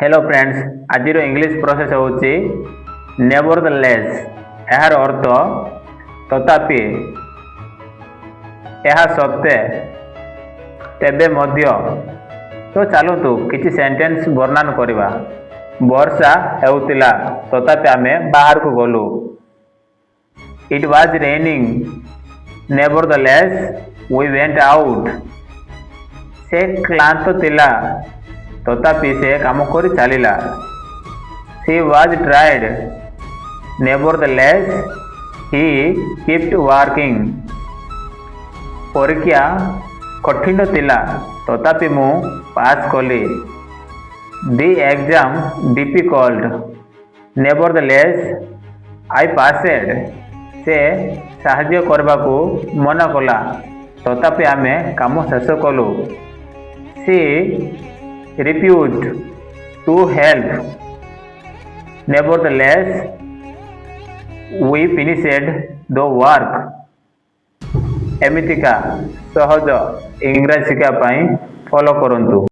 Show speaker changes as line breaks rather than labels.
Hello friends आज English process होची nevertheless यार अर्थ तथापि यह सत्य तेबे मध्य। तो चलतु किसी सेंटेंस वर्णन करवा। वर्षा हेउतिला तथापि आमे बाहर को गलु। It was raining nevertheless we went out. से क्लांत थिला तथापि से काम कर चलिला। She was tried nevertheless he kept working. परीक्षा कठिन थिला तथापि मु पास कली। The exam difficult nevertheless I passed. से साहाय्य करबाकू मना कला तथापि आमे काम शेष कलु। सी refused to help nevertheless we finished the work। एमितिका सहज इंग्रजी शिक्षा फॉलो करंतु।